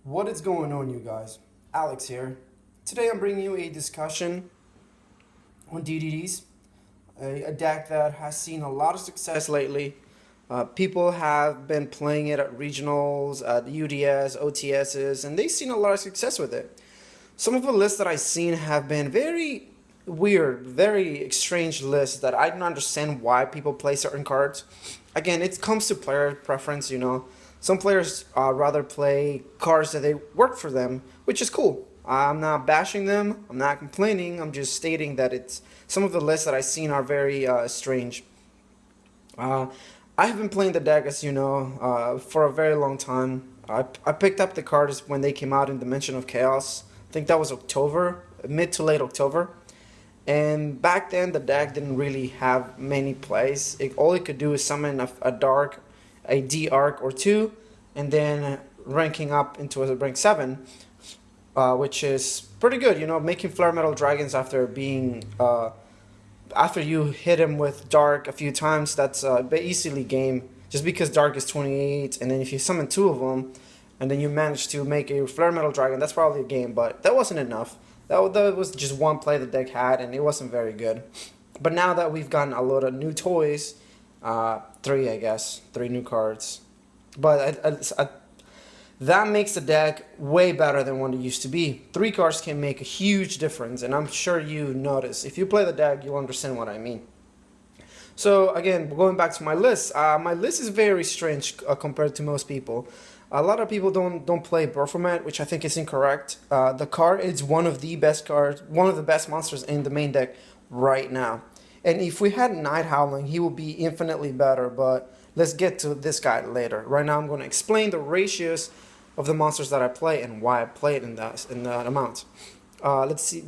What is going on, you guys? Alex here. Today I'm bringing you a discussion on DDDs, a deck that has seen a lot of success lately. People have been playing it at regionals, at UDS, OTSs, and they've seen a lot of success with it. Some of the lists that I've seen have been very weird, very strange lists that I don't understand why people play certain cards. Again, it comes to player preference. Some players rather play cards that they work for them, which is cool. I'm not bashing them. I'm not complaining. I'm just stating that it's some of the lists that I've seen are very strange. Uh, I have been playing the deck, as you know, for a very long time. I picked up the cards when they came out in Dimension of Chaos. I think that was October, mid to late October. And back then, the deck didn't really have many plays. All it could do is summon a dark, a D arc or two, and then ranking up into a rank 7, which is pretty good. Making Flare Metal Dragons after you hit him with Dark a few times, that's easily game. Just because Dark is 28, and then if you summon two of them, and then you manage to make a Flare Metal Dragon, that's probably a game, but that wasn't enough. That was just one play the deck had, and it wasn't very good. But now that we've gotten a lot of new toys, three, I guess, three new cards. But that makes the deck way better than what it used to be. Three cards can make a huge difference, and I'm sure you notice. If you play the deck, you'll understand what I mean. So again, going back to my list is very strange compared to most people. A lot of people don't play Baphomet, which I think is incorrect. The card is one of the best cards, one of the best monsters in the main deck right now. And if we had Night Howling, he would be infinitely better. But let's get to this guy later. Right now, I'm going to explain the ratios of the monsters that I play and why I play it in that amount. Let's see.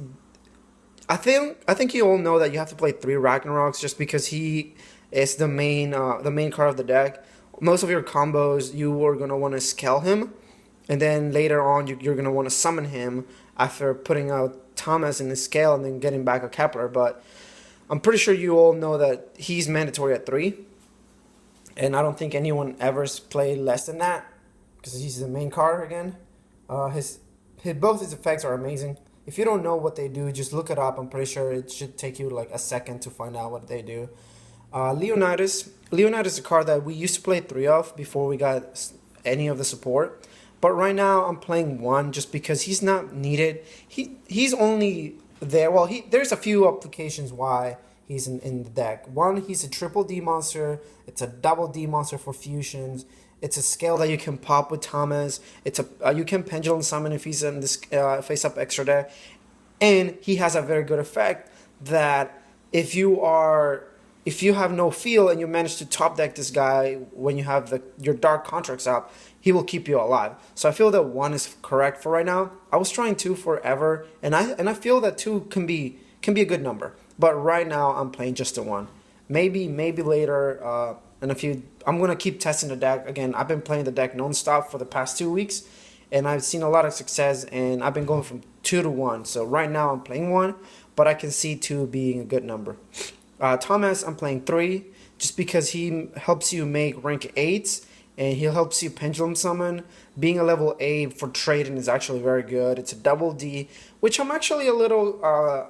I think you all know that you have to play 3 Ragnaroks just because he is the main card of the deck. Most of your combos, you are going to want to scale him, and then later on you're going to want to summon him after putting out Thomas in the scale and then getting back a Kepler. But I'm pretty sure you all know that he's mandatory at 3, and I don't think anyone ever's played less than that because he's the main card again. Both his effects are amazing. If you don't know what they do, just look it up. I'm pretty sure it should take you like a second to find out what they do. Leonidas is a card that we used to play 3 of before we got any of the support. But right now I'm playing 1 just because he's not needed. He's only there. Well, there's a few applications why he's in the deck. 1, he's a triple D monster. It's a double D monster for fusions. It's a scale that you can pop with Thomas. You can pendulum summon if he's in this face up extra deck, and he has a very good effect that if you have no feel and you manage to top deck this guy when you have your dark contracts up, he will keep you alive. So I feel that 1 is correct for right now. I was trying 2 forever, and I feel that 2 can be a good number. But right now I'm playing just the 1. Maybe later I'm gonna keep testing the deck again. I've been playing the deck nonstop for the past 2 weeks, and I've seen a lot of success. And I've been going from 2 to 1. So right now I'm playing 1, but I can see 2 being a good number. Thomas, I'm playing 3 just because he helps you make rank 8s and he helps you pendulum summon. Being a level 8 for trading is actually very good. It's a double D, which I'm actually a little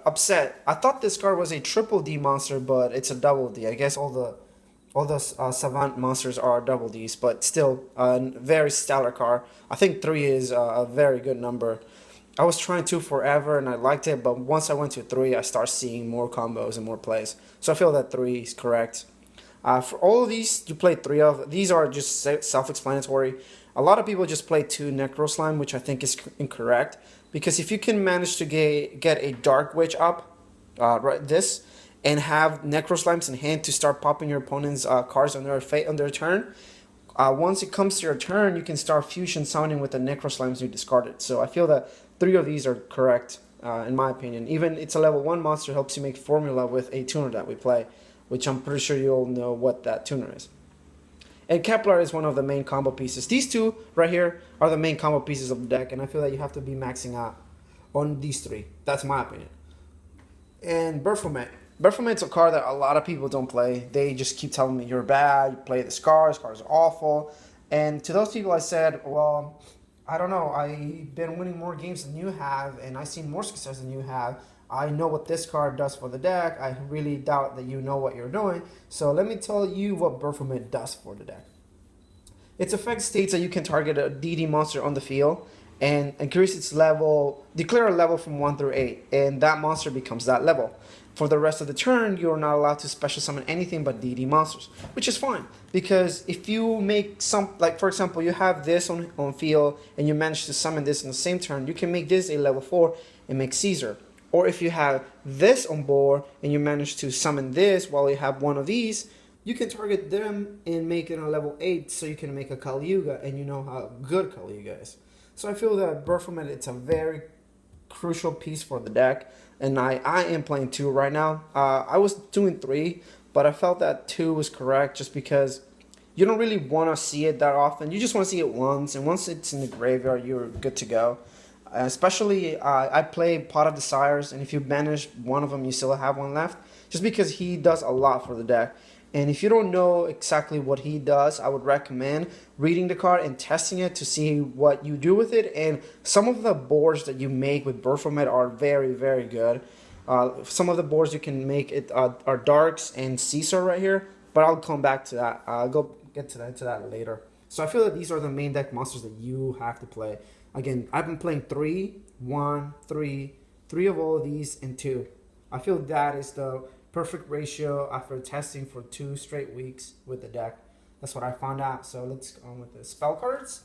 upset. I thought this card was a triple D monster, but it's a double D. I guess all the Savant monsters are double Ds, but still a very stellar card. I think 3 is a very good number. I was trying 2 forever and I liked it, but once I went to 3, I start seeing more combos and more plays. So I feel that 3 is correct. For all of these, you play 3 of. These are just self-explanatory. A lot of people just play 2 Necro Slime, which I think is incorrect. Because if you can manage to get a Dark Witch up, and have Necro Slimes in hand to start popping your opponent's cards on their turn, once it comes to your turn, you can start fusion summoning with the Necro Slimes you discarded. So I feel that 3 of these are correct, in my opinion. Even it's a level 1 monster, helps you make formula with a tuner that we play, which I'm pretty sure you all know what that tuner is. And Kepler is one of the main combo pieces. These 2 right here are the main combo pieces of the deck, and I feel that you have to be maxing out on these 3. That's my opinion. And Baphomet. Baphomet's a card that a lot of people don't play. They just keep telling me you're bad, you play this card is awful. And to those people I said, well, I don't know. I've been winning more games than you have, and I've seen more success than you have. I know what this card does for the deck. I really doubt that you know what you're doing. So let me tell you what Baphomet does for the deck. Its effect states that you can target a DD monster on the field and increase its level, declare a level from 1 through 8, and that monster becomes that level. For the rest of the turn, you're not allowed to special summon anything but DD monsters, which is fine because if you make some, like for example, you have this on field and you manage to summon this in the same turn, you can make this a level 4 and make Caesar. Or if you have this on board and you manage to summon this while you have one of these, you can target them and make it a level 8 so you can make a Kali Yuga, and you know how good Kali Yuga is. So I feel that Baphomet, it's a very crucial piece for the deck, and I am playing 2 right now. I was doing 3, but I felt that 2 was correct just because you don't really want to see it that often. You just want to see it once, and once it's in the graveyard, you're good to go. Especially, I play Pot of Desires, and if you banish one of them, you still have one left, just because he does a lot for the deck. And if you don't know exactly what he does, I would recommend reading the card and testing it to see what you do with it. And some of the boards that you make with Baphomet are very, very good. Some of the boards you can make it are Darks and Caesar right here, but I'll come back to that. I'll go get to that later. So I feel that these are the main deck monsters that you have to play. Again, I've been playing 3, 1, 3, 3 of all of these, and 2. I feel that is the perfect ratio after testing for 2 straight weeks with the deck. That's what I found out. So let's go on with the spell cards.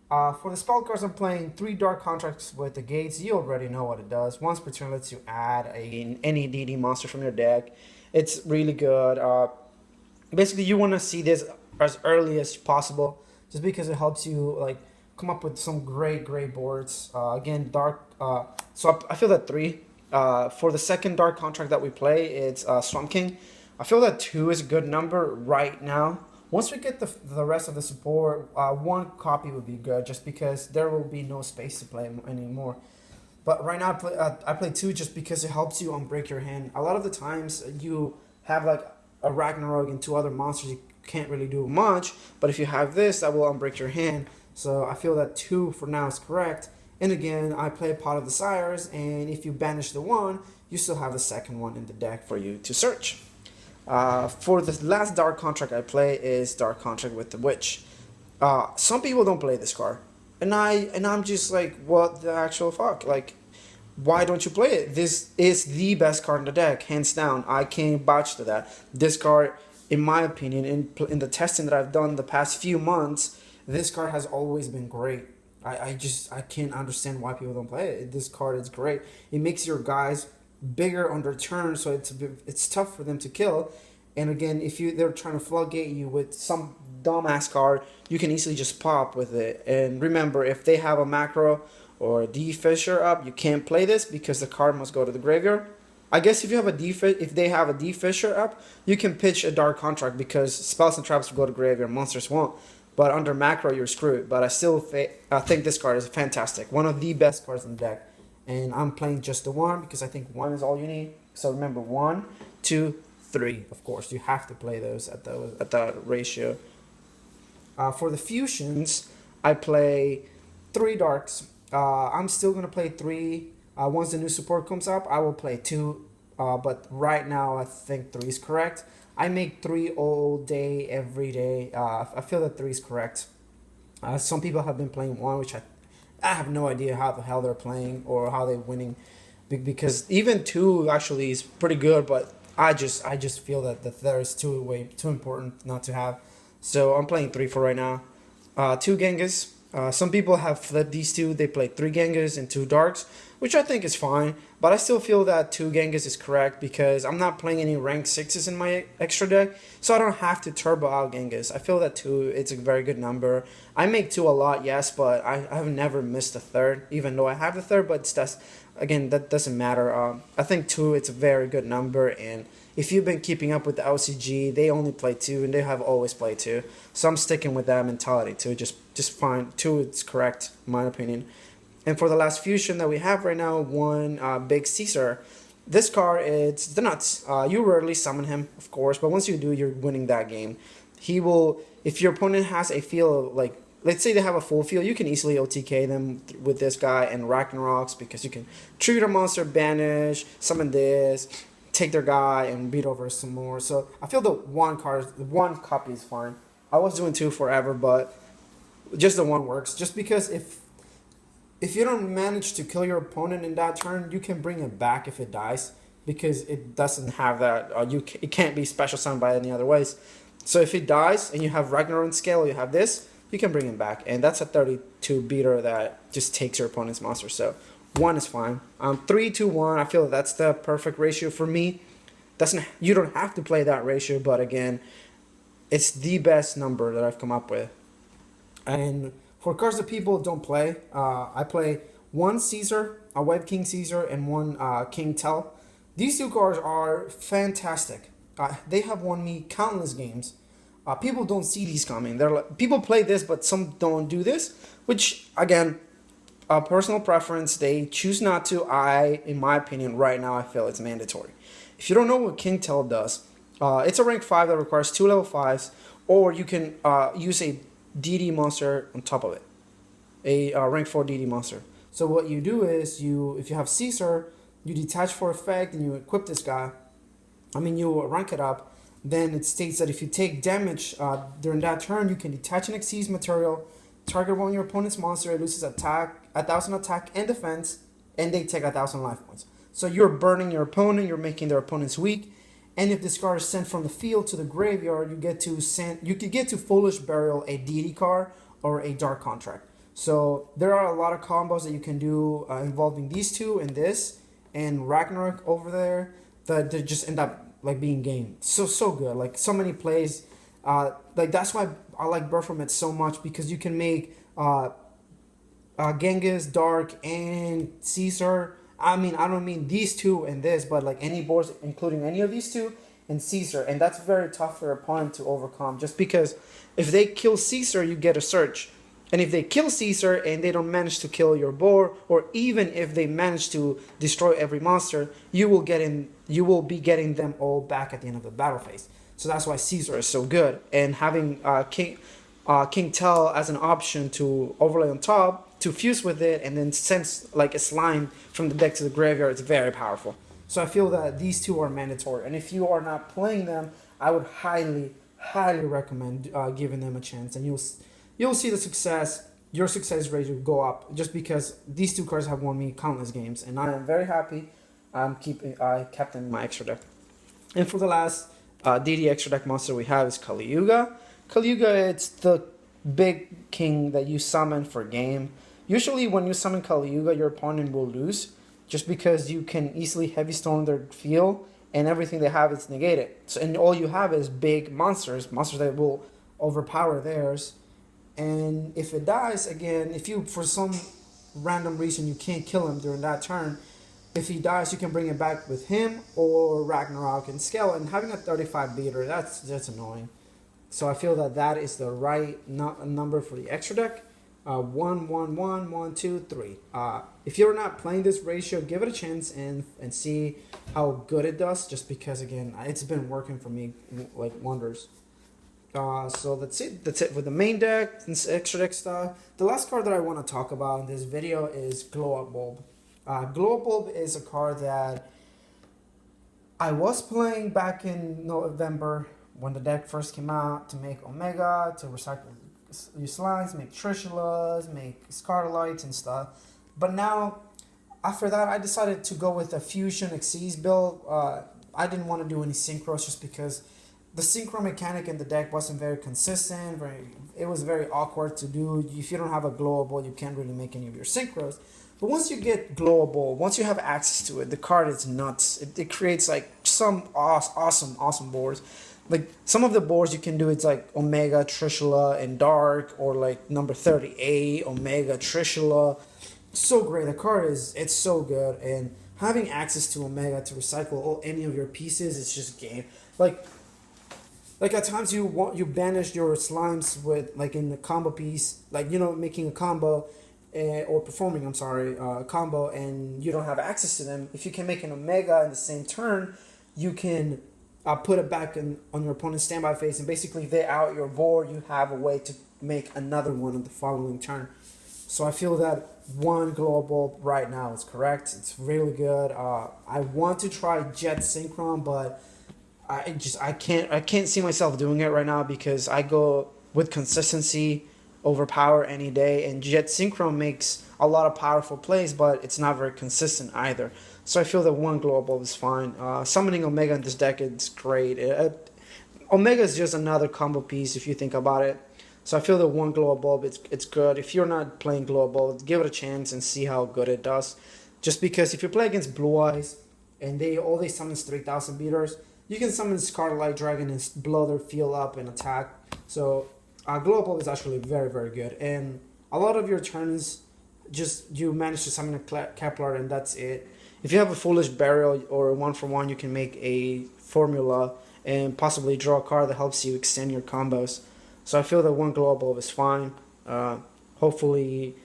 For the spell cards, I'm playing 3 Dark Contracts with the Gates. You already know what it does. Once per turn lets you add any DD monster from your deck. It's really good. Basically, you want to see this as early as possible, just because it helps you like come up with some great boards. Again, Dark. So I feel that 3. For the second Dark Contract that we play, it's Swamp King. I feel that 2 is a good number right now. Once we get the rest of the support, 1 copy would be good, just because there will be no space to play anymore. But right now I play 2 just because it helps you unbreak your hand. A lot of the times you have like a Ragnarok and 2 other monsters, you can't really do much. But if you have this, that will unbreak your hand. So I feel that 2 for now is correct. And again, I play Pot of Desires, and if you banish the 1, you still have the second one in the deck for you to search. For the last Dark Contract I play is Dark Contract with the Witch. Some people don't play this card, and I'm just like, what the actual fuck? Like, why don't you play it? This is the best card in the deck, hands down. I can't vouch to that. This card, in my opinion, in the testing that I've done the past few months, this card has always been great. I can't understand why people don't play it. This card is great. It makes your guys bigger on their turn, so it's tough for them to kill. And again, if they're trying to floodgate you with some dumbass card, you can easily just pop with it. And remember, if they have a macro or a D Fisher up, you can't play this because the card must go to the graveyard. I guess if you have if they have a D Fisher up, you can pitch a Dark Contract because spells and traps will go to graveyard, monsters won't. But under macro, you're screwed. But I still think this card is fantastic. One of the best cards in the deck. And I'm playing just the 1 because I think 1 is all you need. So remember, 1, 2, 3. Of course, you have to play those at that ratio. For the fusions, I play 3 Darks. I'm still going to play 3. Once the new support comes up, I will play 2. But right now, I think 3 is correct. I make 3 all day, every day. I feel that 3 is correct. Some people have been playing 1, which I have no idea how the hell they're playing or how they're winning. Because even 2 actually is pretty good, but I just feel that the third is way too important not to have. So I'm playing 3 for right now. 2 Genghis. Some people have flipped these 2. They play 3 Genghis and 2 Darks, which I think is fine. But I still feel that 2 Genghis is correct because I'm not playing any rank 6s in my extra deck, so I don't have to turbo out Genghis. I feel that 2, it's a very good number. I make 2 a lot, yes, but I have never missed a third, even though I have the third, but again, that doesn't matter. I think 2, it's a very good number, and if you've been keeping up with the LCG, they only play 2, and they have always played 2. So I'm sticking with that mentality too. Just fine. 2 is correct, in my opinion. And for the last fusion that we have right now, 1 Big Caesar. This card, it's the nuts. You rarely summon him, of course, but once you do, you're winning that game. He will, if your opponent has a field of like let's say they have a full field, you can easily OTK them with this guy and Ragnaroks because you can trigger a monster, banish, summon this, take their guy, and beat over some more. So I feel the one copy is fine. I was doing two forever, but just the one works. Just because if you don't manage to kill your opponent in that turn, you can bring it back if it dies because it doesn't have that. It can't be special summoned by any other ways. So if it dies and you have Ragnarok scale, you have this, you can bring him back, and that's a 32 beater that just takes your opponent's monster. So one is fine. 3, 2, 1. I feel that's the perfect ratio for me. You don't have to play that ratio, but again, it's the best number that I've come up with. And for cards that people don't play, I play one Caesar, a White King Caesar, and one King Tell. These two cards are fantastic. They have won me countless games. People don't see these coming. People play this, but some don't do this, which again, personal preference. They choose not to. In my opinion, right now, I feel it's mandatory. If you don't know what King Tell does, it's a rank 5 that requires 2 level 5s, or you can use a DD monster on top of it, a rank 4 DD monster. So what you do is if you have Caesar, you detach for effect and you equip this guy. You rank it up. Then it states that if you take damage during that turn, you can detach an Xyz material, target one of your opponent's monster, it loses 1,000 attack and defense, and they take 1,000 life points. So you're burning your opponent, you're making their opponents weak, and if this card is sent from the field to the graveyard, you could get to Foolish Burial, a deity card, or a Dark Contract. So there are a lot of combos that you can do involving these two and this, and Ragnarok over there, that they just end up like being game so good, like so many plays, like that's why I like Baphomet so much, because you can make Genghis, Dark, and Caesar. I don't mean these two and this, but like any boards including any of these two and Caesar, and that's very tough for your opponent to overcome, just because if they kill Caesar, you get a search. And if they kill Caesar and they don't manage to kill your board, or even if they manage to destroy every monster, you will be getting them all back at the end of the battle phase. So that's why Caesar is so good. And having King Tell as an option to overlay on top, to fuse with it, and then send like a slime from the deck to the graveyard, it's very powerful. So I feel that these two are mandatory. And if you are not playing them, I would highly recommend giving them a chance, and you'll see the success. Your success rate will go up just because these two cards have won me countless games, and I am very happy. I kept them in my extra deck. And for the last DD extra deck monster we have is Kali Yuga. Kali Yuga, it's the big king that you summon for game. Usually when you summon Kali Yuga, your opponent will lose, just because you can easily heavy stone their field and everything they have is negated. So, and all you have is big monsters that will overpower theirs. And if it dies, again, if you, for some random reason, you can't kill him during that turn, if he dies, you can bring it back with him or Ragnarok and scale. And having a 35 beater, that's annoying. So I feel that is the right number for the extra deck. 1, 1, 1, 1, 2, 3. If you're not playing this ratio, give it a chance and see how good it does. Just because, again, it's been working for me like wonders. So that's it. That's it for the main deck and extra deck stuff. The last card that I want to talk about in this video is Glow Up Bulb. Glow Up Bulb is a card that I was playing back in November when the deck first came out, to make Omega, to recycle use slimes, make Trishulas, make Scarlights and stuff. But now, after that, I decided to go with a Fusion Xyz build. I didn't want to do any synchros just because the synchro mechanic in the deck wasn't very consistent. It was very awkward to do. If you don't have a glowable, you can't really make any of your synchros. But once you get glowable, once you have access to it, the card is nuts. It creates like some awesome boards. Like some of the boards you can do, it's like Omega, Trishula, and Dark, or like number 38, Omega, Trishula. So great. The card it's so good, and having access to Omega to recycle any of your pieces is just game. Like at times you banish your slimes with, like in the combo piece, like, making a combo, or performing, a combo, and you don't have access to them. If you can make an Omega in the same turn, you can put it back on your opponent's standby phase, and basically they out your board. You have a way make another one on the following turn. So I feel that one glow bulb right now is correct. It's really good. I want to try Jet Synchron, but I can't see myself doing it right now because I go with consistency over power any day, and Jet Synchron makes a lot of powerful plays, but it's not very consistent either. So I feel that one glow bulb is fine. Summoning Omega in this deck is great. Omega is just another combo piece if you think about it. So I feel that one glow bulb, it's good. If you're not playing glow bulb, give it a chance and see how good it does. Just because if you play against Blue Eyes and they summon 3,000 beaters, you can summon Scarlet Light Dragon and blow their field up and attack. So glow bulb is actually very, very good. And a lot of your turns, just you manage to summon a Kepler and that's it. If you have a Foolish Burial or a 1-for-1, you can make a formula and possibly draw a card that helps you extend your combos. So I feel that one glow bulb is fine. Hopefully,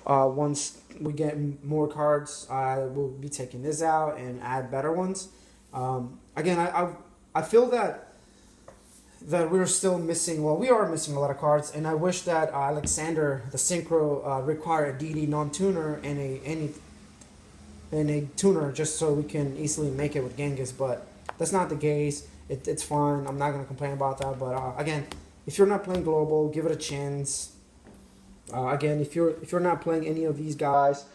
once we get more cards, I will be taking this out and add better ones. Again, I feel that we're still missing. Well, we are missing a lot of cards, and I wish that Alexander the Synchro required a DD non-tuner and a tuner just so we can easily make it with Genghis, but that's not the case. It's fine. I'm not gonna complain about that. But again, if you're not playing global, give it a chance. Again, if you're not playing any of these guys,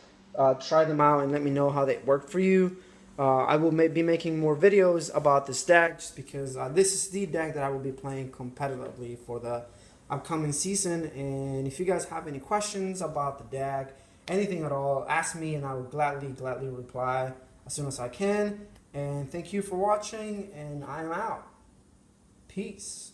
try them out and let me know how they work for you. I will be making more videos about this deck just because this is the deck that I will be playing competitively for the upcoming season. And if you guys have any questions about the deck, anything at all, ask me and I will gladly reply as soon as I can. And thank you for watching, and I'm out. Peace.